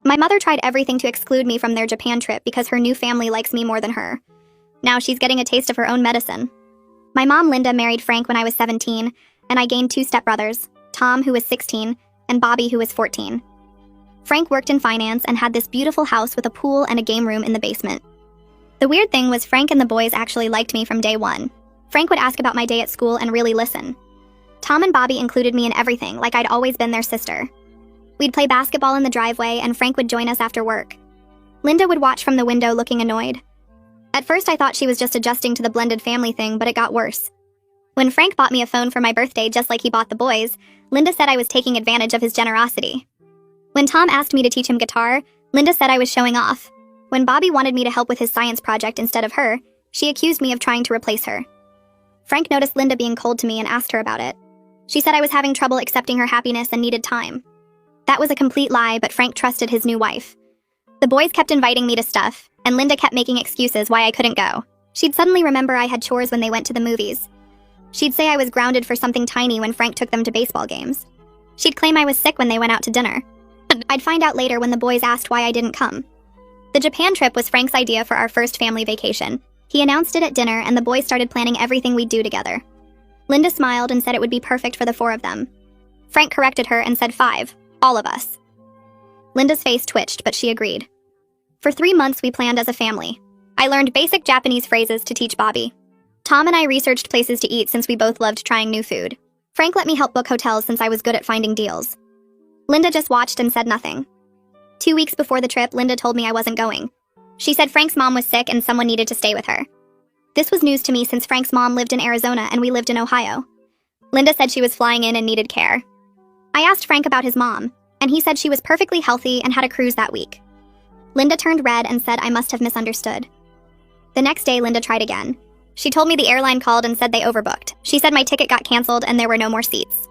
My mother tried everything to exclude me from their Japan trip because her new family likes me more than her. Now she's getting a taste of her own medicine. My mom, Linda, married Frank when I was 17, and I gained two stepbrothers, Tom, who was 16, and Bobby, who was 14. Frank worked in finance and had this beautiful house with a pool and a game room in the basement. The weird thing was Frank and the boys actually liked me from day one. Frank would ask about my day at school and really listen. Tom and Bobby included me in everything, like I'd always been their sister. We'd play basketball in the driveway, and Frank would join us after work. Linda would watch from the window looking annoyed. At first I thought she was just adjusting to the blended family thing, but it got worse. When Frank bought me a phone for my birthday just like he bought the boys, Linda said I was taking advantage of his generosity. When Tom asked me to teach him guitar, Linda said I was showing off. When Bobby wanted me to help with his science project instead of her, she accused me of trying to replace her. Frank noticed Linda being cold to me and asked her about it. She said I was having trouble accepting her happiness and needed time. That was a complete lie, but Frank trusted his new wife. The boys kept inviting me to stuff, and Linda kept making excuses why I couldn't go. She'd suddenly remember I had chores when they went to the movies. She'd say I was grounded for something tiny when Frank took them to baseball games. She'd claim I was sick when they went out to dinner. I'd find out later when the boys asked why I didn't come. The Japan trip was Frank's idea for our first family vacation. He announced it at dinner, and the boys started planning everything we'd do together. Linda smiled and said it would be perfect for the four of them. Frank corrected her and said 5, all of us. Linda's face twitched, but she agreed. For 3 months, we planned as a family. I learned basic Japanese phrases to teach Bobby. Tom and I researched places to eat since we both loved trying new food. Frank let me help book hotels since I was good at finding deals. Linda just watched and said nothing. 2 weeks before the trip, Linda told me I wasn't going. She said Frank's mom was sick and someone needed to stay with her. This was news to me since Frank's mom lived in Arizona and we lived in Ohio. Linda said she was flying in and needed care. I asked Frank about his mom, and he said she was perfectly healthy and had a cruise that week. Linda turned red and said I must have misunderstood. The next day, Linda tried again. She told me the airline called and said they overbooked. She said my ticket got canceled and there were no more seats.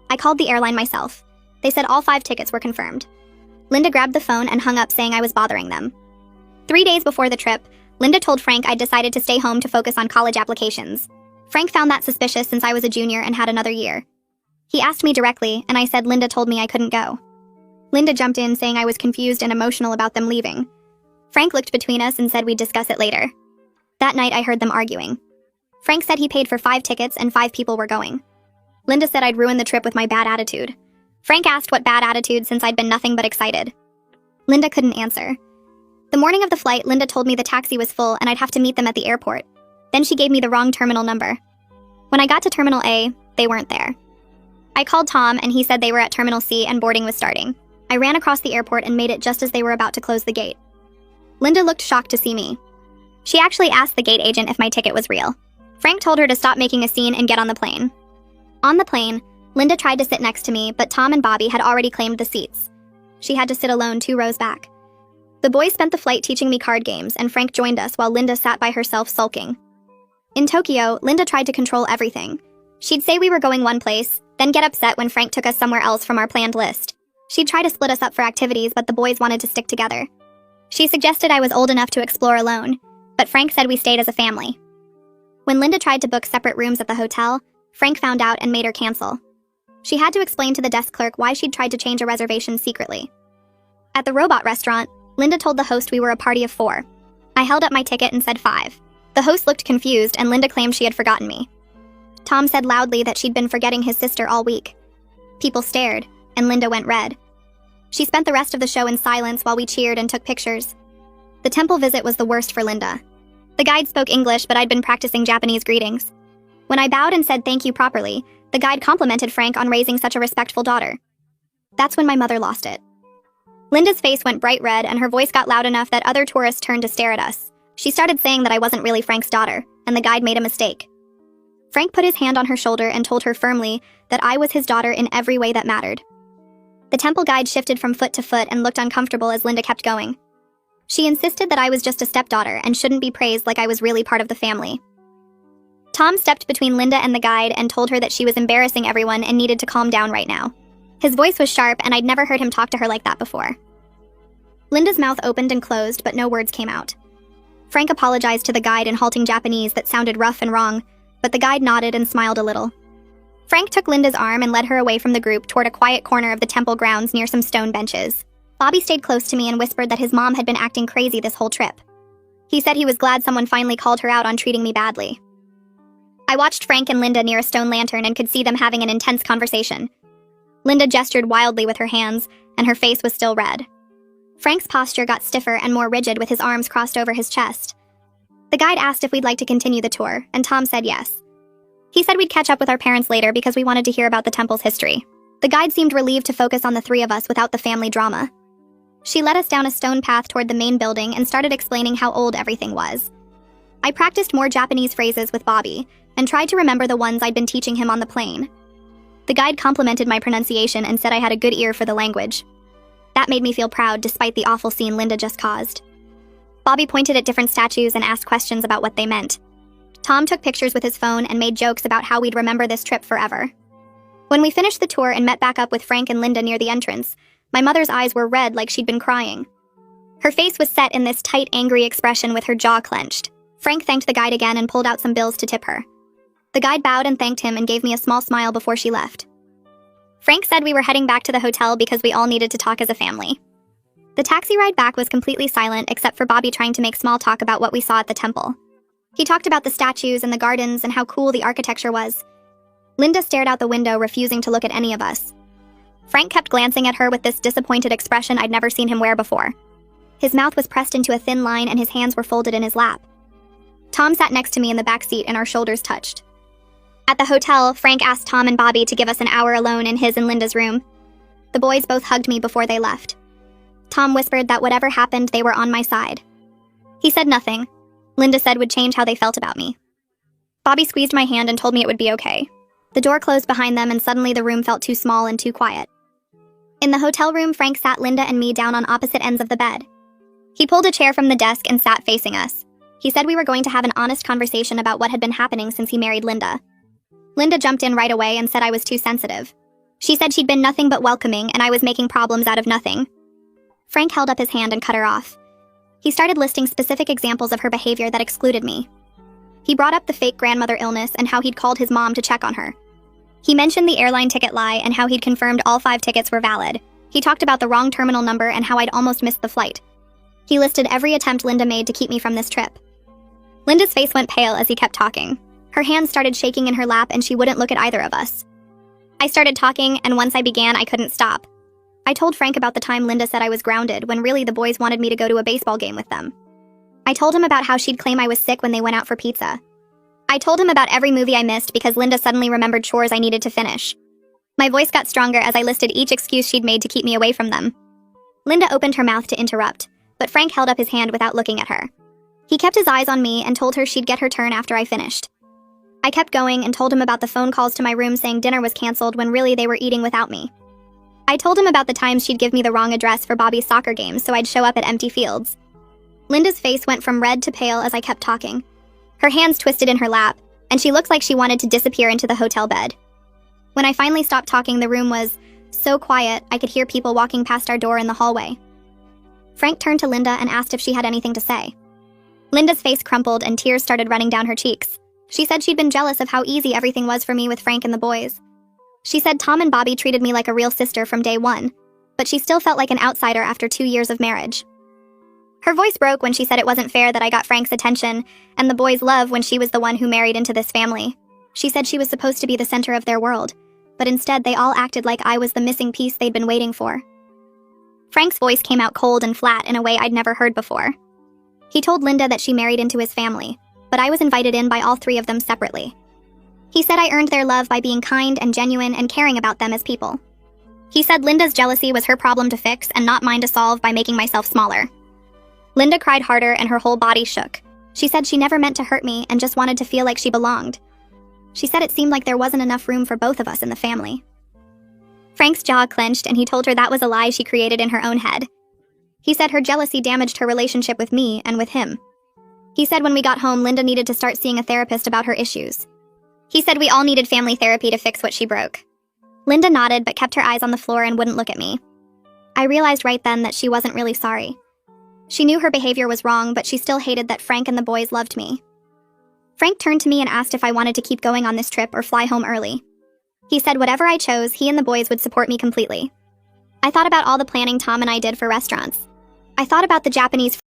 I called the airline myself. They said all 5 tickets were confirmed. Linda grabbed the phone and hung up, saying I was bothering them. 3 days before the trip, Linda told Frank I'd decided to stay home to focus on college applications. Frank found that suspicious since I was a junior and had another year. He asked me directly, and I said Linda told me I couldn't go. Linda jumped in, saying I was confused and emotional about them leaving. Frank looked between us and said we'd discuss it later. That night, I heard them arguing. Frank said he paid for 5 tickets and 5 people were going. Linda said I'd ruined the trip with my bad attitude. Frank asked what bad attitude since I'd been nothing but excited. Linda couldn't answer. The morning of the flight, Linda told me the taxi was full and I'd have to meet them at the airport. Then she gave me the wrong terminal number. When I got to Terminal A, they weren't there. I called Tom and he said they were at Terminal C and boarding was starting. I ran across the airport and made it just as they were about to close the gate. Linda looked shocked to see me. She actually asked the gate agent if my ticket was real. Frank told her to stop making a scene and get on the plane. On the plane, Linda tried to sit next to me, but Tom and Bobby had already claimed the seats. She had to sit alone 2 rows back. The boys spent the flight teaching me card games, and Frank joined us while Linda sat by herself sulking. In Tokyo, Linda tried to control everything. She'd say we were going one place, then get upset when Frank took us somewhere else from our planned list. She'd try to split us up for activities, but the boys wanted to stick together. She suggested I was old enough to explore alone, but Frank said we stayed as a family. When Linda tried to book separate rooms at the hotel, Frank found out and made her cancel. She had to explain to the desk clerk why she'd tried to change a reservation secretly. At the robot restaurant, Linda told the host we were a party of 4. I held up my ticket and said 5. The host looked confused and Linda claimed she had forgotten me. Tom said loudly that she'd been forgetting his sister all week. People stared, and Linda went red. She spent the rest of the show in silence while we cheered and took pictures. The temple visit was the worst for Linda. The guide spoke English, but I'd been practicing Japanese greetings. When I bowed and said thank you properly, the guide complimented Frank on raising such a respectful daughter. That's when my mother lost it. Linda's face went bright red and her voice got loud enough that other tourists turned to stare at us. She started saying that I wasn't really Frank's daughter, and the guide made a mistake. Frank put his hand on her shoulder and told her firmly that I was his daughter in every way that mattered. The temple guide shifted from foot to foot and looked uncomfortable as Linda kept going. She insisted that I was just a stepdaughter and shouldn't be praised like I was really part of the family. Tom stepped between Linda and the guide and told her that she was embarrassing everyone and needed to calm down right now. His voice was sharp and I'd never heard him talk to her like that before. Linda's mouth opened and closed, but no words came out. Frank apologized to the guide in halting Japanese that sounded rough and wrong, but the guide nodded and smiled a little. Frank took Linda's arm and led her away from the group toward a quiet corner of the temple grounds near some stone benches. Bobby stayed close to me and whispered that his mom had been acting crazy this whole trip. He said he was glad someone finally called her out on treating me badly. I watched Frank and Linda near a stone lantern and could see them having an intense conversation. Linda gestured wildly with her hands, and her face was still red. Frank's posture got stiffer and more rigid with his arms crossed over his chest. The guide asked if we'd like to continue the tour, and Tom said yes. He said we'd catch up with our parents later because we wanted to hear about the temple's history. The guide seemed relieved to focus on the three of us without the family drama. She led us down a stone path toward the main building and started explaining how old everything was. I practiced more Japanese phrases with Bobby and tried to remember the ones I'd been teaching him on the plane. The guide complimented my pronunciation and said I had a good ear for the language. That made me feel proud despite the awful scene Linda just caused. Bobby pointed at different statues and asked questions about what they meant. Tom took pictures with his phone and made jokes about how we'd remember this trip forever. When we finished the tour and met back up with Frank and Linda near the entrance, my mother's eyes were red like she'd been crying. Her face was set in this tight, angry expression with her jaw clenched. Frank thanked the guide again and pulled out some bills to tip her. The guide bowed and thanked him and gave me a small smile before she left. Frank said we were heading back to the hotel because we all needed to talk as a family. The taxi ride back was completely silent except for Bobby trying to make small talk about what we saw at the temple. He talked about the statues and the gardens and how cool the architecture was. Linda stared out the window, refusing to look at any of us. Frank kept glancing at her with this disappointed expression I'd never seen him wear before. His mouth was pressed into a thin line and his hands were folded in his lap. Tom sat next to me in the back seat and our shoulders touched. At the hotel, Frank asked Tom and Bobby to give us an hour alone in his and Linda's room. The boys both hugged me before they left. Tom whispered that whatever happened, they were on my side. He said nothing. Linda said would change how they felt about me. Bobby squeezed my hand and told me it would be okay. The door closed behind them and suddenly the room felt too small and too quiet. In the hotel room, Frank sat Linda and me down on opposite ends of the bed. He pulled a chair from the desk and sat facing us. He said we were going to have an honest conversation about what had been happening since he married Linda. Linda jumped in right away and said I was too sensitive. She said she'd been nothing but welcoming and I was making problems out of nothing. Frank held up his hand and cut her off. He started listing specific examples of her behavior that excluded me. He brought up the fake grandmother illness and how he'd called his mom to check on her. He mentioned the airline ticket lie and how he'd confirmed all 5 tickets were valid. He talked about the wrong terminal number and how I'd almost missed the flight. He listed every attempt Linda made to keep me from this trip. Linda's face went pale as he kept talking. Her hands started shaking in her lap and she wouldn't look at either of us. I started talking, and once I began, I couldn't stop. I told Frank about the time Linda said I was grounded when really the boys wanted me to go to a baseball game with them. I told him about how she'd claim I was sick when they went out for pizza. I told him about every movie I missed because Linda suddenly remembered chores I needed to finish. My voice got stronger as I listed each excuse she'd made to keep me away from them. Linda opened her mouth to interrupt, but Frank held up his hand without looking at her. He kept his eyes on me and told her she'd get her turn after I finished. I kept going and told him about the phone calls to my room saying dinner was canceled when really they were eating without me. I told him about the times she'd give me the wrong address for Bobby's soccer games so I'd show up at empty fields. Linda's face went from red to pale as I kept talking. Her hands twisted in her lap, and she looked like she wanted to disappear into the hotel bed. When I finally stopped talking, the room was so quiet I could hear people walking past our door in the hallway. Frank turned to Linda and asked if she had anything to say. Linda's face crumpled and tears started running down her cheeks. She said she'd been jealous of how easy everything was for me with Frank and the boys. She said Tom and Bobby treated me like a real sister from day one, but she still felt like an outsider after 2 years of marriage. Her voice broke when she said it wasn't fair that I got Frank's attention and the boys' love when she was the one who married into this family. She said she was supposed to be the center of their world, but instead they all acted like I was the missing piece they'd been waiting for. Frank's voice came out cold and flat in a way I'd never heard before. He told Linda that she married into his family, but I was invited in by all 3 of them separately. He said I earned their love by being kind and genuine and caring about them as people. He said Linda's jealousy was her problem to fix and not mine to solve by making myself smaller. Linda cried harder and her whole body shook. She said she never meant to hurt me and just wanted to feel like she belonged. She said it seemed like there wasn't enough room for both of us in the family. Frank's jaw clenched and he told her that was a lie she created in her own head. He said her jealousy damaged her relationship with me and with him. He said when we got home, Linda needed to start seeing a therapist about her issues. He said we all needed family therapy to fix what she broke. Linda nodded but kept her eyes on the floor and wouldn't look at me. I realized right then that she wasn't really sorry. She knew her behavior was wrong, but she still hated that Frank and the boys loved me. Frank turned to me and asked if I wanted to keep going on this trip or fly home early. He said whatever I chose, he and the boys would support me completely. I thought about all the planning Tom and I did for restaurants. I thought about the Japanese